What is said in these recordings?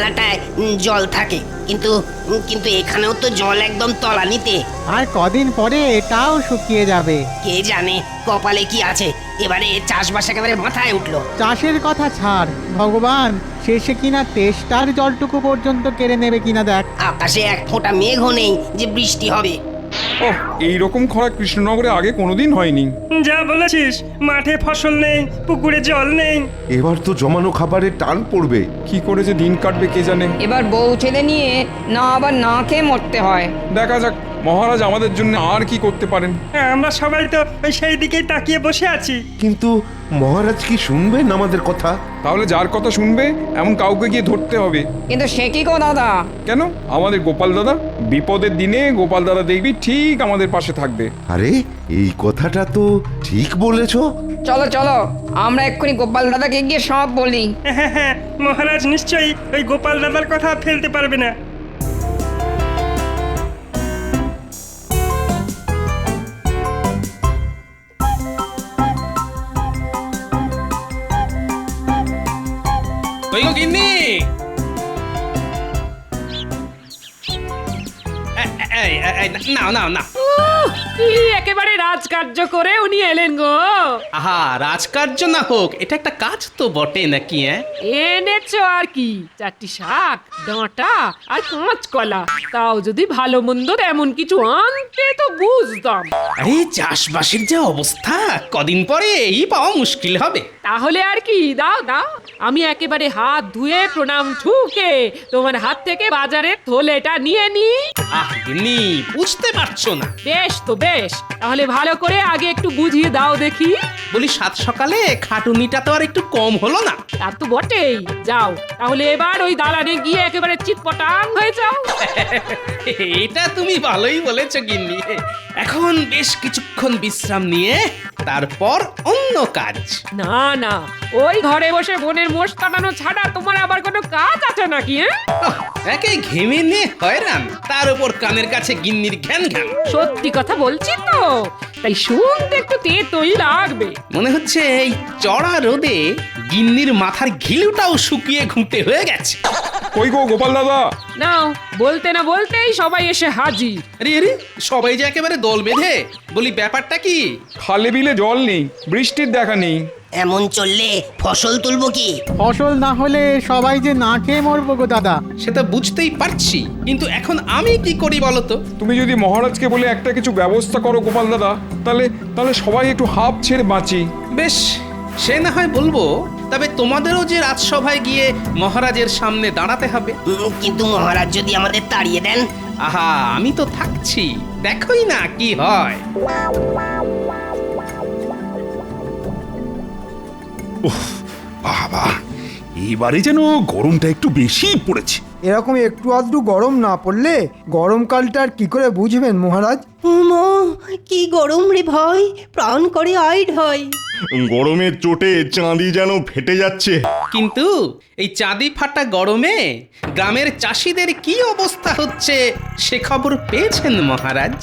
নালাটায় জল থাকে, কিন্তু কিন্তু এখানেও তো জল একদম তলানিতে। আর কদিন পরে এটাও শুকিয়ে যাবে। কে জানে কপালে কি আছে, এবারে চাষবাস একেবারে মাথায় উঠলো। চাষের কথা ছাড়, ভগবান শেষে কিনা তেষ্টার জলটুকু পর্যন্ত কেড়ে নেবে কিনা দেখ। আকাশে এক ফোঁটা মেঘও নেই যে বৃষ্টি হবে। ওহ, এইরকম খরা কৃষ্ণনগরে আগে কোনোদিন হয়নি। যা বলেছিস, মাঠে ফসল নেই, পুকুরে জল নেই। এবার তো জমানো খাবারের টান পড়বে। কি করে যে দিন কাটবে কে জানে। এবার বউ ছেলে নিয়ে না আবার না খেয়ে মরতে হয়। দেখা যাক মহারাজ আমাদের জন্য আর কি করতে পারেন। আমরা সবাই তো ওই সেই দিকেই তাকিয়ে বসে আছি। কিন্তু মহারাজ কি শুনবেন আমাদের কথা? তাহলে যার কথা শুনবে এমন কাউকে গিয়ে ধরতে হবে। কিন্তু সে কি গো দাদা? কেন? আমাদের গোপাল দাদা। বিপদের দিনে গোপাল দাদা দেখবি ঠিক আমাদের পাশে থাকবে। আরে এই কথাটা তো ঠিক বলেছো। চলো চলো, আমরা এক্ষুনি গোপাল দাদাকে গিয়ে সব বলি। হ্যাঁ হ্যাঁ, মহারাজ নিশ্চয়ই ওই গোপাল দাদার কথা ফেলতে পারবে না। কই গো গিন্নি? নাও নাও না। একেবারে রাজকার্য করে উনি এলেন গো। আহা, রাজকার্য না হোক, এটা একটা কাজ তো বটে নাকি? এনেছো আর কি, 4টি শাক, ডাঁটা আর কাঁচকলা। তাও যদি ভালো মন্দ এমন কিছু আনতে তো বুঝতাম। আরে চাষবাসের যে অবস্থা, কদিন পরে এই পাওয়া মুশকিল হবে। তাহলে আর কি, দাও দাও, আমি একেবারে হাত ধুয়ে প্রণাম ঠুকে তোমার হাত থেকে বাজারের থলেটা নিয়ে নি। আহ গিন্নি, বুঝতে পারছো না। বেশ তো বেশ, তাহলে ভালো করে আগে একটু বুঝিয়ে দাও দেখি। বলি সাত সকালে খাটুনিটা তো আর একটু কম হলো না? তার তো বটেই। যাও তাহলে এবার ওই দালানে গিয়ে একেবারে চিটপটাং হয়ে যাও। এটা তুমি ভালোই বলেছো গিন্নি। এখন বেশ কিছুক্ষণ বিশ্রাম নিয়ে তারপর অন্য কাজ। না না, ওই ঘরে বসে বোনের মোষ কাটানো ছাড়া তোমার আবার কোনো কাজ আছে নাকি? একে ঘেমে নিয়ে হয়রান, তার উপর কানের কাছে গিন্নির ঘ্যান ঘ্যান। সত্যি কথা বলছি তো, তাই শুনতে একটু তেতই লাগবে। মনে হচ্ছে এই চড়া রোদে গিন্নির মাথার ঘিলুটাও শুকিয়ে ঘুঁটে হয়ে গেছে। কই গো গোপাল দাদা? নাও, বলতে না বলতেই সবাই এসে হাজির। আরে আরে, সবাই যে একেবারে দল বেঁধে। বলি ব্যাপারটা কি? খালে বিলে জল নেই, বৃষ্টির দেখা নেই। এমন চললে ফসল তুলবো কি? ফসল না হলে সবাই যে না খেয়ে মরবো গো দাদা। সেটা বুঝতেই পারছি, কিন্তু এখন আমি কি করি বলো তো? তুমি যদি মহারাজকে বলে একটা কিছু ব্যবস্থা করো গোপাল দাদা, তাহলে তাহলে সবাই একটু হাঁপ ছেড়ে বাঁচি। বেশ, সে না হয় বলবো, তবে তোমাদেরও যে রাজসভায় গিয়ে মহারাজের সামনে দাঁড়াতে হবে। কিন্তু মহারাজ যদি আমাদের তাড়িয়ে দেন? আহা, আমি তো থাকছি, দেখোই না কি হয়। বাবা, এবারে যেন গরমটা একটু বেশি পড়েছে। এরকম একটু আধটু গরম না পড়লে গরমকালটা আর কি করে বুঝবেন মহারাজ? কি গরম রে ভাই, প্রাণ করে আইড হয়। গরমের চোটে চাঁদি যেন ফেটে যাচ্ছে। কিন্তু এই চাঁদি ফাটা গরমে গ্রামের চাষিদের কি অবস্থা হচ্ছে সে খবর পেয়েছেন মহারাজ?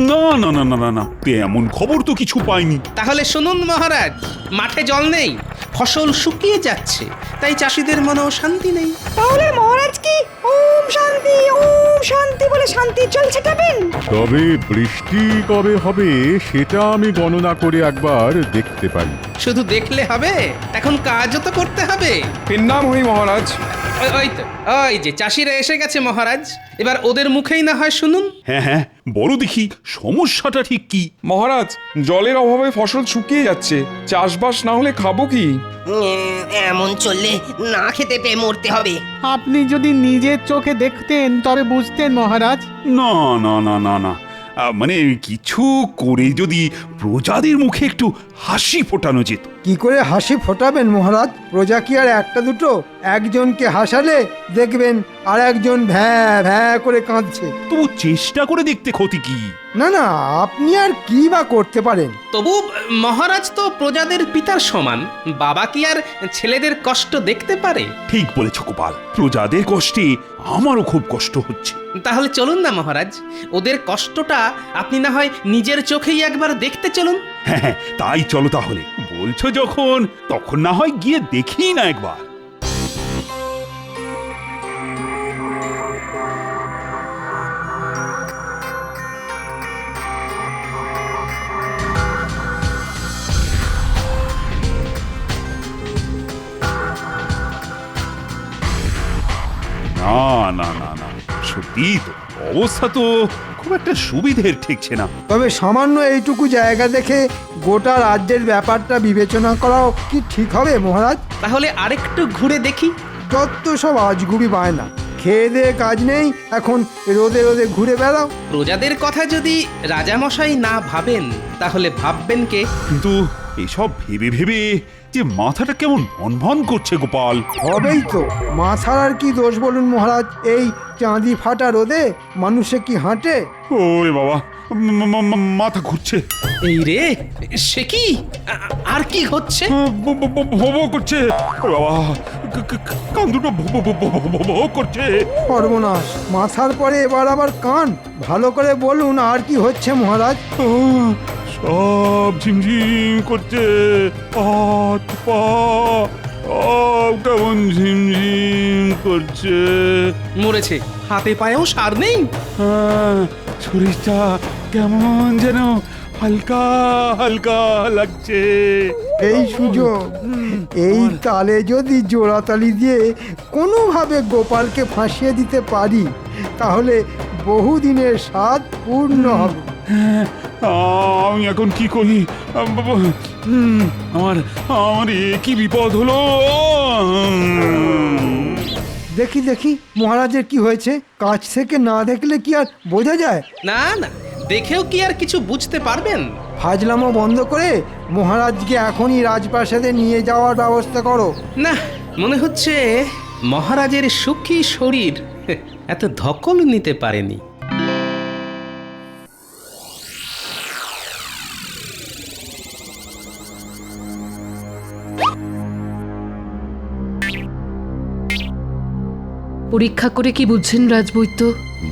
না না না না না না, এমন খবর তো কিছু পাইনি। তাহলে শুনুন মহারাজ, মাঠে জল নেই, ফসল শুকিয়ে যাচ্ছে, তাই চাষিদের মনেও শান্তি নেই। তাহলে মহারাজ কি ওম শান্তি বলে শান্তি চলছে যাবেন? তবে বৃষ্টি কবে হবে সেটা আমি গণনা করে একবার দেখতে পারি। শুধু দেখলে হবে, এখন কাজও তো করতে হবে। এর নাম হই মহারাজ। ওই তো, ওই যে চাষিরা এসে গেছে মহারাজ, এবার ওদের মুখেই না হয় শুনুন। হ্যাঁ হ্যাঁ, বড় দেখি সমস্যাটা ঠিক কি? মহারাজ, জলের অভাবে ফসল শুকিয়ে যাচ্ছে, চাষবাস না হলে খাবো কি? এমন চললে না খেতে পেয়ে মরতে হবে। আপনি যদি নিজের চোখে দেখতেন তবে বুঝতেন মহারাজ। না না না না না, মানে কিছু করে যদি প্রজাদের মুখে একটু হাসি ফোটানো যেত। কি করে হাসি ফোটাবেন মহারাজ? প্রজা কি আর একটা দুটো? একজনকে হাসালে দেখবেন আর একজন ভ্যাঁ ভ্যাঁ করে কাঁদছে। তবু চেষ্টা করে দেখতে ক্ষতি কি? না না, আপনি আর কি বা করতে পারেন? তবু মহারাজ তো প্রজাদের পিতার সমান, বাবা কি আর ছেলেদের কষ্ট দেখতে পারে? ঠিক বলেছ গোপাল, প্রজাদের কষ্টে আমারও খুব কষ্ট হচ্ছে। তাহলে চলুন না মহারাজ, ওদের কষ্টটা আপনি না হয় নিজের চোখেই একবার দেখতে চলুন। হ্যাঁ হ্যাঁ, তাই চলো তাহলে। বলছো যখন, তখন না হয় গিয়ে দেখি না একবার। সত্যি তো অবস্থা তো খুব একটা সুবিধের ঠেকছে না। তবে সামান্য এইটুকু জায়গা দেখে গোটা রাজ্যের ব্যাপারটা বিবেচনা করাও কি ঠিক হবে মহারাজ? তাহলে আরেকটু ঘুরে দেখি। যত সব আজগুবি বায়না, খেয়ে দেয়ে কাজ নেই, এখন রোদে রোদে ঘুরে বেড়াও। প্রজাদের কথা যদি রাজামশাই না ভাবেন তাহলে ভাববেন কে? কিন্তু এসব ভেবে ভেবে যে মাথাটা কেমন ভন করছে গোপাল। হবেই তো, মাথার আর কি দোষ বলুন মহারাজ? এই চাঁদি ফাটা রোদে মানুষে কি হাঁটে? ওরে বাবা, মাথা ঘুরছে। এই রে, সে কি? আর কি হচ্ছে? ভো করছে। ওরে বাবা, কান দুটো ভো করছে। সর্বনাশ, মাথার পরে এবার আবার কান। ভালো করে বলুন আর কি হচ্ছে মহারাজ? সব ঝিমঝিম করছে, হাত পা সব কেমন ঝিমঝিম করছে। মরেছে, হাতে পায়েও সার নেই। হ্যাঁ, শরীরটা কেমন যেন হালকা হালকা লাগছে। এই সুযোগ, এই তালে যদি জোড়াতালি দিয়ে কোনোভাবে গোপালকে ফাঁসিয়ে দিতে পারি তাহলে বহুদিনের স্বাদ পূর্ণ হবে। হ্যাঁ, আমি এখন কি করি? আমার আমার কি বিপদ হলো? দেখি দেখি মহারাজের কি হয়েছে। কাছ থেকে না দেখলে কি আর বোঝা যায়? না না, দেখেও কি আর কিছু বুঝতে পারবেন? ফাজলামো বন্ধ করে মহারাজকে এখনই রাজপ্রাসাদে নিয়ে যাওয়ার ব্যবস্থা করো। না, মনে হচ্ছে মহারাজের সুখী শরীর এত ধকল নিতে পারেনি। পরীক্ষা করে কি বুঝছেন রাজবৈদ্য?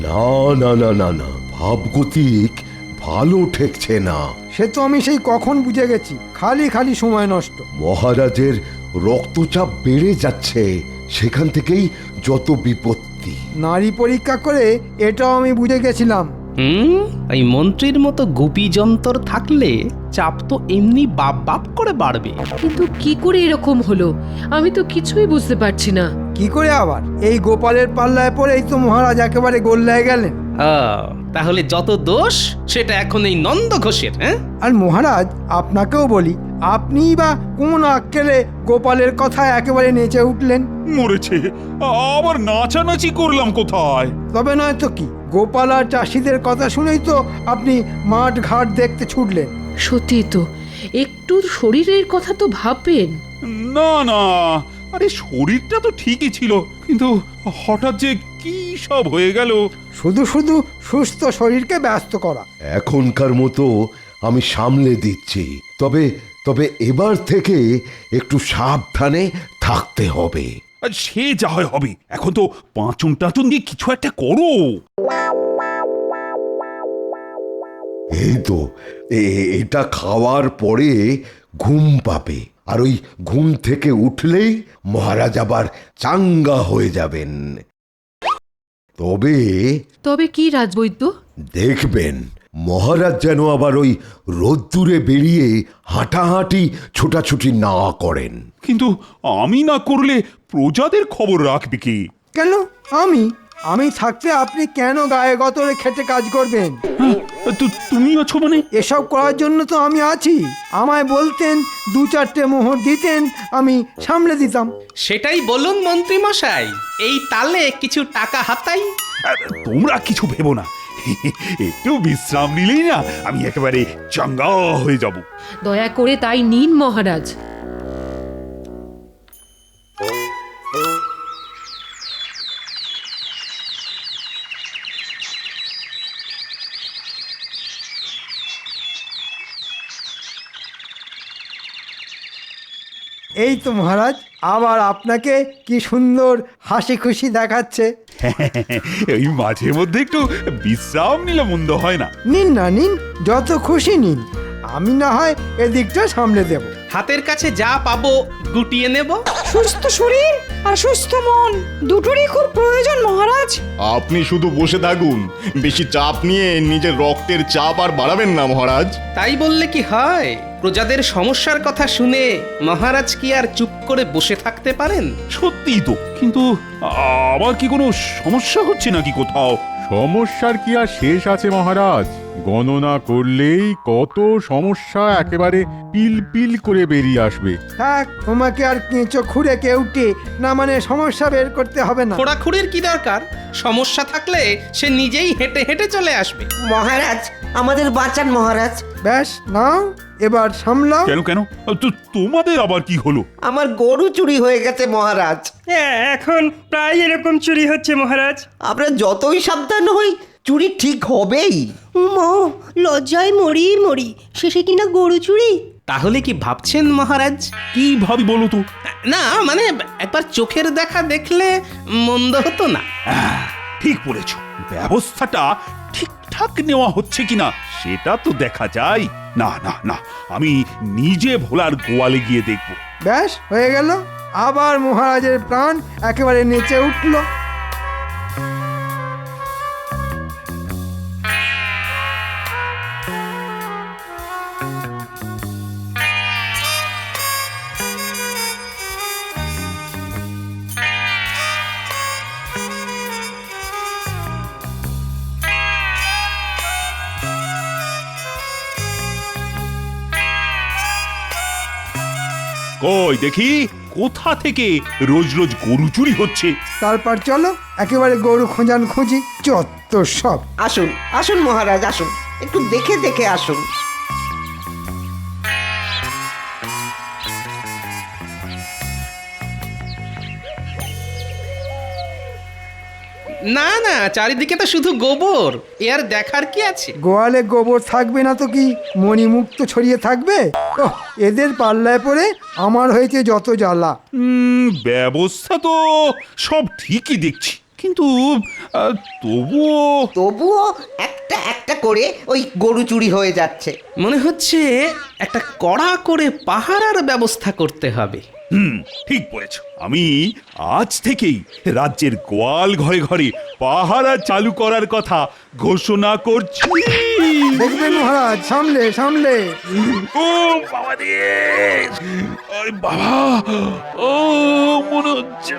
না না না না না, ভাবগতিক ভালো ঠেকছে না। সে তো আমি সেই কখন বুঝে গেছি, খালি খালি সময় নষ্ট। মহারাজের রক্তচাপ বেড়ে যাচ্ছে, সেখান থেকেই যত বিপত্তি। নারী পরীক্ষা করে এটাও আমি বুঝে গেছিলাম। এই মন্ত্রীর মতো গুপি যন্তর থাকলে চাপ তো এমনি বাপ বাপ করে বাড়বে। কিন্তু কি করে এরকম হলো আমি তো কিছুই বুঝতে পারছি না। কি করে আবার? এই গোপালের পাল্লায় পড়েই তো মহারাজ একেবারে গোল্লায় গেলেন। তাহলে যত দোষ সেটা এখন এই নন্দ ঘোষের। হ্যাঁ, আর মহারাজ আপনাকেও বলি, আপনিই বা কোন আক্কেলে গোপালের কথায় একেবারে নেচে উঠলেন? মরেছে, আবার নাচানাচি করলাম কোথায়? তবে নয় তো কি, গোপাল আর চাষিদের কথা শুনেই তো আপনি মাঠ ঘাট দেখতে ছুটলেন। সত্যি তো, একটু শরীরের কথা তো ভাববেন। না না, আরে শরীরটা তো ঠিকই ছিল, কিন্তু হঠাৎ যে কি সব হয়ে গেল। শুধু শুধু সুস্থ শরীরকে ব্যস্ত করা। এখনকার মতো আমি সামলে দিচ্ছি, তবে তবে এবার থেকে একটু সাবধানে থাকতে হবে। আর সে যা হয় হবে, এখন তো পাঁচন টাচন দিয়ে কিছু একটা করো। এই তো এটা খাওয়ার পরে ঘুম পাবে, আর ওই ঘুম থেকে উঠলেই মহারাজ আবার চাঙ্গা হয়ে যাবেন। তবে তবে কি রাজবৈদ্য? দেখবেন মহারাজ যেন আবার ওই রোদ্দুরে বেরিয়ে হাঁটাহাঁটি ছোটাছুটি না করেন। কিন্তু আমি না করলে প্রজাদের খবর রাখবে কি? কেন আমি থাকতে আপনি কেন গায়ে গতরে খেটে কাজ করবেন? তুমি আছো মানে? এসব করার জন্য তো আমি আছি। আমায় বলতেন, দু চারটে মোহর দিতেন, আমি সামলে দিতাম। সেটাই বলুন মন্ত্রী মশাই, এই তালে কিছু টাকা হাতাই। তোমরা কিছু ভেবো না, একটু বিশ্রাম নিলেই না আমি একেবারে চাঙ্গা হয়ে যাব। দয়া করে তাই নিন মহারাজ। এই তো মহারাজ, আবার আপনাকে কি সুন্দর হাসি খুশি দেখাচ্ছে। এই মাঝে মধ্যে একটু বিশ্রাম নিলে মন্দ হয় না। নিন না নিন, যত খুশি নিন, আমি না হয় এদিকটা সামলে দেব। হাতের কাছে যা পাবো গুটিয়ে নেব। সুস্থ শরীর আর সুস্থ মন দুটোরই খুব প্রয়োজন মহারাজ। আপনি শুধু বসে থাকুন, বেশি চাপ নিয়ে নিজের রক্তের চাপ আর বাড়াবেন না মহারাজ। তাই বললে কি হয়? প্রজাদের সমস্যার কথা শুনে মহারাজ কি আর চুপ করে বসে থাকতে পারেন? সত্যিই তো, কিন্তু আবার কি কোনো সমস্যা হচ্ছে নাকি কোথাও? সমস্যার কি আর শেষ আছে মহারাজ? গণনা করলেই কত সমস্যা একেবারে পিল পিল করে বেরিয়ে আসবে। থাক, তোমাকে আর কেঁচো খুঁড়ে কেউটে না মানে সমস্যা বের করতে হবে না। খোঁড়াখুড়ির কি দরকার? সমস্যা থাকলে সে নিজেই হেঁটে হেঁটে চলে আসবে। মহারাজ আমাদের বাঁচান মহারাজ। ব্যাস, নাও এবার সামলাও। কেন কেন তোমাদের আবার কি হলো? আমার গরু চুরি হয়ে গেছে মহারাজ। এখন প্রায় এরকম চুরি হচ্ছে মহারাজ। আমরা যতই সাবধান হই চুরি ঠিক হবেই। লজ্জায় মরি মরি, শেষে কিনা গরু চুরি। তাহলে কি ভাবছেন মহারাজ? কি ভাবি বলো তো? না মানে একবার চোখের দেখা দেখলে মন্দ হতো না। ঠিক বলেছ, ব্যবস্থাটা ঠিকঠাক নেওয়া হচ্ছে কিনা সেটা তো দেখা যায়। না না না, আমি নিজে ভোলার গোয়ালে গিয়ে দেখব। ব্যাস হয়ে গেল। আবার মহারাজের প্রাণ একেবারে নেচে উঠল। কই দেখি, কোথা থেকে রোজ রোজ গরু চুরি হচ্ছে? তারপর চলো একেবারে গরু খোঁজান খুঁজি, চত্ব সব। আসুন আসুন মহারাজ আসুন, একটু দেখে দেখে আসুন। না না, চারিদিকে তো শুধু গোবর, এ আর দেখার কি আছে? গোয়ালে গোবর থাকবে না তো কি মণিমুক্ত ছড়িয়ে থাকবে? ওহ, এদের পাল্লায় পড়ে আমার হয়েছে যত জ্বালা। ব্যবস্থা তো সব ঠিকই দেখছি, কিন্তু তবুও একটা একটা করে ওই গরু চুরি হয়ে যাচ্ছে। মনে হচ্ছে একটা কড়া করে পাহারার ব্যবস্থা করতে হবে। ঠিক বলেছ। আমি আজ থেকেই রাজ্যের গোয়াল ঘরে ঘরে পাহারা চালু করার কথা ঘোষণা করছি। দেখবেন মহারাজ, সামলে সামলে। ও বাবা রে, ওই বাবা, ও মনে হচ্ছে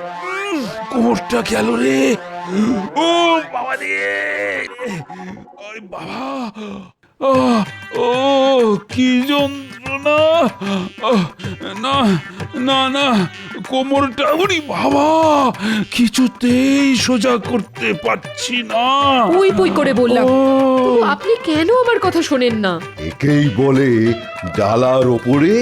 কোমরটা গেল রে। ও বাবা রে, ওই বাবা, ও কি যন্ত্রণা! না না না, কোমরটা, ওরে বাবা, কিছুতেই সোজা করতে পারছি না। পুই পুই করে বললাম, তবু আপনি কেন আমার কথা শোনেন না? একেই বলে জ্বালার ওপরে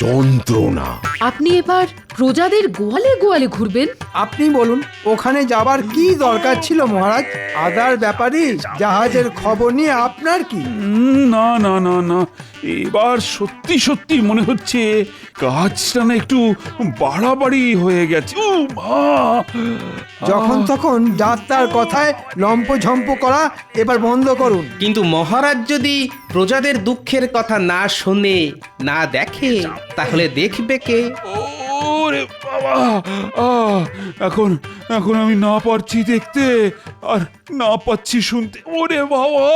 যন্ত্রণা। আপনি এবার প্রজাদের গোয়ালে গোয়ালে ঘুরবেন? আপনি বলুন, ওখানে যাবার কি দরকার ছিল মহারাজ? আদার ব্যাপারই জাহাজের খবর নিয়ে আপনার কি? না না না না, এবার সত্যি সত্যি মনে হচ্ছে কাজটা না একটু বাড়াবাড়ি হয়ে গেছে। ও মা! যখন তখন যাত্রার কথায় লম্পঝম্প করা এবার বন্ধ করুন। কিন্তু মহারাজ যদি প্রজাদের দুঃখের কথা না শোনে, না দেখে, তাহলে দেখবে কে? ওরে বাবা, এখন এখন আমি না পারছি দেখতে, আর না পাচ্ছি শুনতে। ওরে বাবা,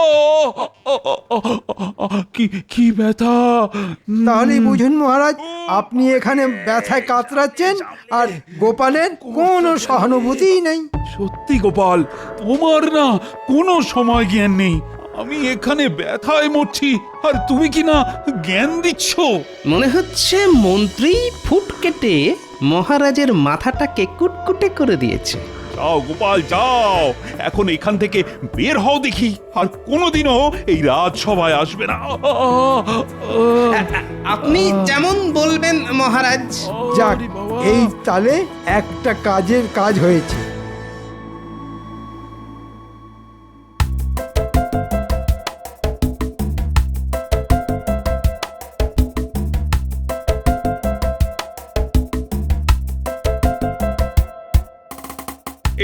কি কি ব্যথা! তাহলেই বুঝুন মহারাজ, আপনি এখানে ব্যথায় কাতরাচ্ছেন আর গোপালের কোনো সহানুভূতিই নেই। সত্যি গোপাল, তোমার না কোনো সময় জ্ঞান নেই। আমি এখানে ব্যথায় মরছি আর তুমি কি না জ্ঞান দিচ্ছ? মনে হচ্ছে মন্ত্রী ফুট কেটে মহারাজের মাথাটাকে কুটকুটে করে দিয়েছে। যাও গোপাল যাও, এখন এখান থেকে বের হও দেখি, আর কোনোদিনও এই রাজসভায় আসবে না। আপনি যেমন বলবেন মহারাজ। যাক, এই তালে একটা কাজের কাজ হয়েছে।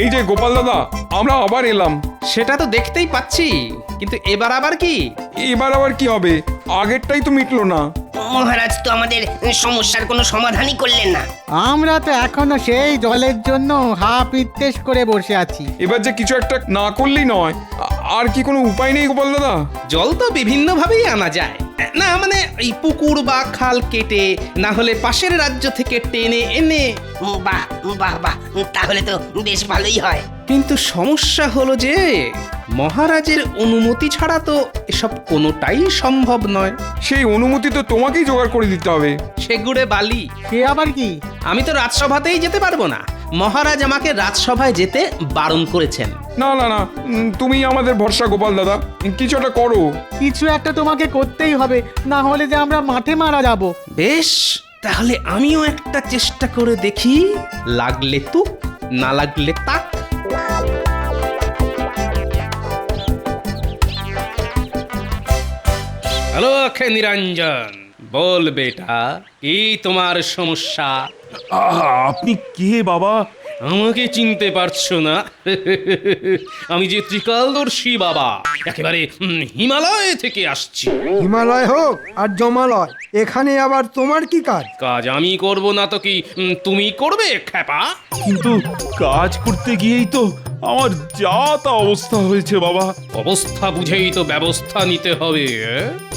এই যে গোপাল দাদা, আমরা আবার এলাম। সেটা তো দেখতেই পাচ্ছি, কিন্তু এবার আবার কি? এবার আবার কি হবে? আগেরটাই তো মিটলো না। মহারাজ তো আমাদের সমস্যার কোনো সমাধানই করলেন না। আমরা তো এখনো সেই জলের জন্য হা পিত্তেশ করে বসে আছি। এবার যে কিছু একটা না করলেই নয়। আর কি কোনো উপায় নেই গোপাল দাদা? জল তো বিভিন্ন ভাবেই আনা যায়। না মানে এই পুকুর বা খাল কেটে, না হলে পাশের রাজ্য থেকে টেনে এনে। বাহ বাহ বাহ, তাহলে তো বেশ ভালোই হয়। কিন্তু সমস্যা হলো যে মহারাজের অনুমতি ছাড়া তো এসব কোনোটাই সম্ভব নয়। সেই অনুমতি তো তোমাকেই জোগাড় করে দিতে হবে। সেগুড়ে বালি। সে আবার কি? আমি তো রাজসভাতেই যেতে পারবো না। মহারাজ আমাকে রাজসভায় যেতে বারণ করেছেন। না না না, তুমি আমাদের ভরসা গোপাল দাদা, কিছু একটা করো। কিছু একটা তোমাকে করতেই হবে, না হলে যে আমরা মাঠে মারা যাব। বেশ, তাহলে আমিও একটা চেষ্টা করে দেখি। লাগলে তুক, না লাগলে তাক। হ্যালো অক্ষয় নিরঞ্জন, বল বেটা, কি তোমার সমস্যা? আপনি কে বাবা? আমাকে চিনতে পারছো না? আমি যে ত্রিকালদর্শী বাবা, একেবারে হিমালয় থেকে আসছি। হিমালয় হোক আর জমালয়, এখানে আবার তোমার কি কাজ? কাজ আমি করব না তো কি তুমি করবে খ্যাপা? কিন্তু কাজ করতে গিয়েই তো আমার যা তা অবস্থা হয়েছে বাবা। অবস্থা বুঝেই তো ব্যবস্থা নিতে হবে।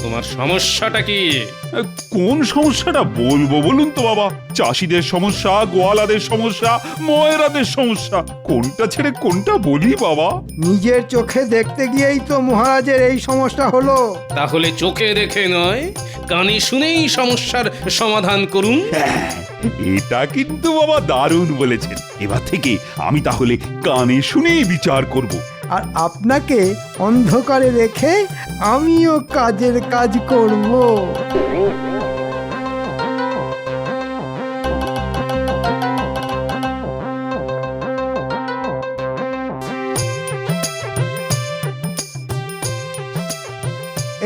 তোমার সমস্যাটা কি? কোন সমস্যাটা বলবো বলুন তো বাবা? চাষিদের সমস্যা, গোয়ালাদের সমস্যা, ময়রাদের সমস্যা, কোনটা ছেড়ে কোনটা বলি বাবা? নিজের চোখে দেখতে গিয়েই তো মহারাজের এই সমস্যা হলো। তাহলে চোখে দেখে নয়, কানে শুনেই সমস্যার সমাধান করুন। এটা কিন্তু বাবা দারুণ বলেছেন। এবার থেকে আমি তাহলে কানে শুনেই বিচার করব। আর আপনাকে অন্ধকারে রেখে আমিও কাজের কাজ করব।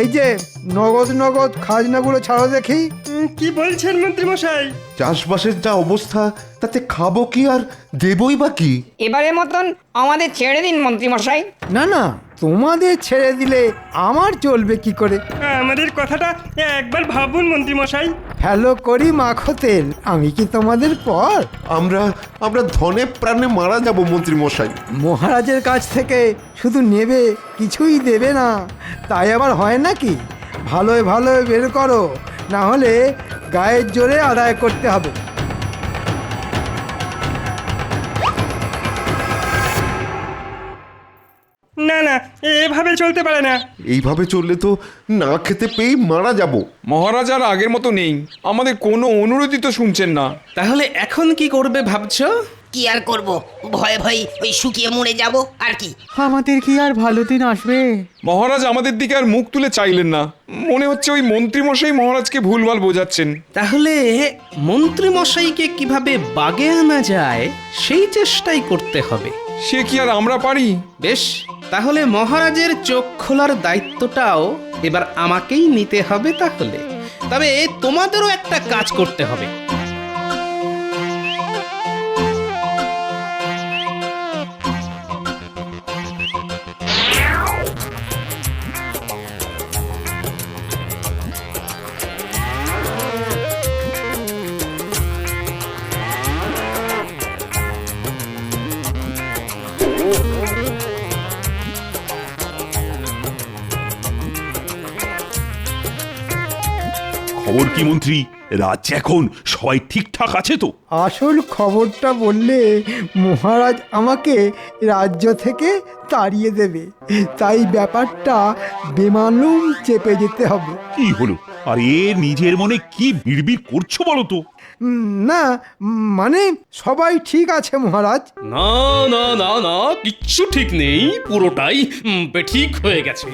এই যে নগদ নগদ খাজনাগুলো ছাড়ো দেখি। কি বলছেন মন্ত্রী মশাই? চাষবাসের যা অবস্থা, তাতে খাবো কি আর দেবই বা কি? এবারের মতন আমাদের ছেড়ে দিন মন্ত্রী মশাই। না না, তোমাদের ছেড়ে দিলে আমার চলবে কি করে? আমাদের কথাটা একবার ভাবুন মন্ত্রী মশাই। হ্যালো করি মাখো তেল, আমি কি তোমাদের পর? আমরা ধনে প্রাণে মারা যাব মন্ত্রী মশাই। মহারাজের কাছ থেকে শুধু নেবে, কিছুই দেবে না, তাই আবার হয় নাকি? ভালোই ভালোই বের করো, না হলে গায়ের জোরে আদায় করতে হবে। না না, এভাবে চলতে পারে না। এইভাবে চললে তো না খেতে পেয়েই মারা যাব। মহারাজ আর আগের মতো নেই, আমাদের কোনো অনুরোধই তো শুনছেন না। তাহলে এখন কি করবে ভাবছো? কি আর করব, ভয়ে ভয়ে ওই শুকিয়ে মরে যাব আর কি। আমাদের কি আর ভালো দিন আসবে? মহারাজ আমাদের দিকে আর মুখ তুলে চাইলেন না। মনে হচ্ছে ওই মন্ত্রী মশাই মহারাজকে ভুলভাল বোঝাচ্ছেন। তাহলে মন্ত্রী মশাইকে কিভাবে বাগে আনা যায় সেই চেষ্টাই করতে হবে। সে কি আর আমরা পারি? বেশ, তাহলে মহারাজের চোখ খোলার দায়িত্বটাও এবার আমাকেই নিতে হবে। তাহলে তবে তোমাদেরও একটা কাজ করতে হবে। খবর কি মন্ত্রী? রাজ্যে এখন সবাই ঠিকঠাক আছে তো? আসল খবরটা বললে মহারাজ আমাকে রাজ্য থেকে তাড়িয়ে দেবে, তাই ব্যাপারটা বেমালুম চেপে যেতে হবে। কি হলো? আর এ নিজের মনে কি বিড়বিড় করছো বলো তো? না, মানে সবাই ঠিক আছে মহারাজ। না না না না, কিচ্ছু ঠিক নেই, পুরোটাই বেঠিক হয়ে গেছে।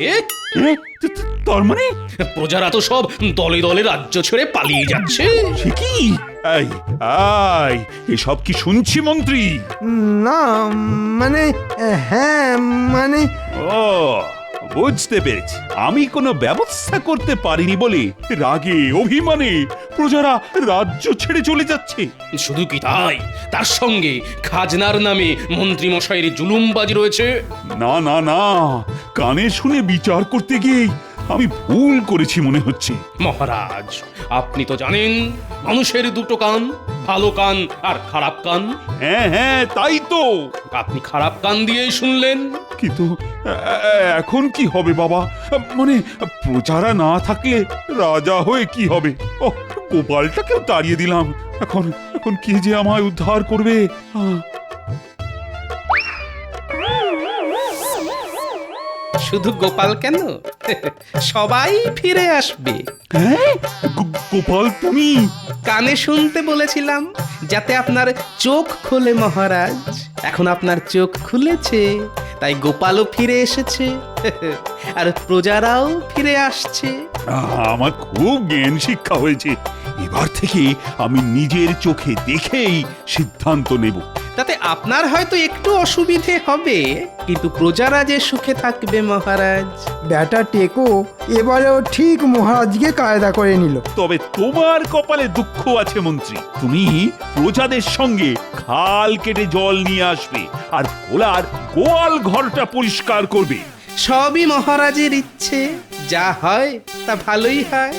তার মানে প্রজারা তো সব দলে দলে রাজ্য ছেড়ে পালিয়ে যাচ্ছে। সে কি? এসব কি শুনছি মন্ত্রী? না মানে, হ্যাঁ মানে, ও বুঝতে পেরেছি। আমি কোনো ব্যবস্থা করতে পারিনি বলে রাগে অভিমানে প্রজারা রাজ্য ছেড়ে চলে যাচ্ছে। শুধু কি তাই, তার সঙ্গে খাজনার নামে মন্ত্রী মশাইয়ের জুলুমবাজি রয়েছে। না না না, কানে শুনে বিচার করতে গিয়ে আমি ভুল করেছি মনে হচ্ছে। মহারাজ, আপনি তো জানেন মানুষের দুটো কান, ভালো কান আর খারাপ কান। হ্যাঁ হ্যাঁ, তাই তো। আপনি খারাপ কান দিয়েই শুনলেন। কিন্তু এখন কি হবে বাবা? মানে প্রজারা না থাকলে রাজা হয়ে কি হবে? ও গোপালটাকেও তাড়িয়ে দিলাম, এখন এখন কে যে আমায় উদ্ধার করবে? শুধু গোপাল কেন সবাই ফিরে আসবে। হ্যাঁ গোপাল তুমি? কানে শুনতে বলেছিলাম যাতে আপনার চোখ খোলে মহারাজ। এখন আপনার চোখ খুলেছে, তাই গোপালও ফিরে এসেছে আর প্রজারাও ফিরে আসছে। আমার খুব জ্ঞান শিক্ষা হয়েছে। এবার থেকে আমি নিজের চোখে দেখেই সিদ্ধান্ত নেব। তাতে আপনার হয়তো একটু অসুবিধে হবে, কিন্তু প্রজারা যে সুখে থাকবে মহারাজ। ব্যাটা টেকো এবারেও ঠিক মহারাজকে কায়দা করে নিল। তবে তোমার কপালে দুঃখ আছে মন্ত্রী। তুমি প্রজাদের সঙ্গে খাল কেটে জল নিয়ে আসবে আর ভোলার গোয়াল ঘরটা পরিষ্কার করবে। সবই মহারাজের ইচ্ছে, যা হয় তা ভালোই হয়।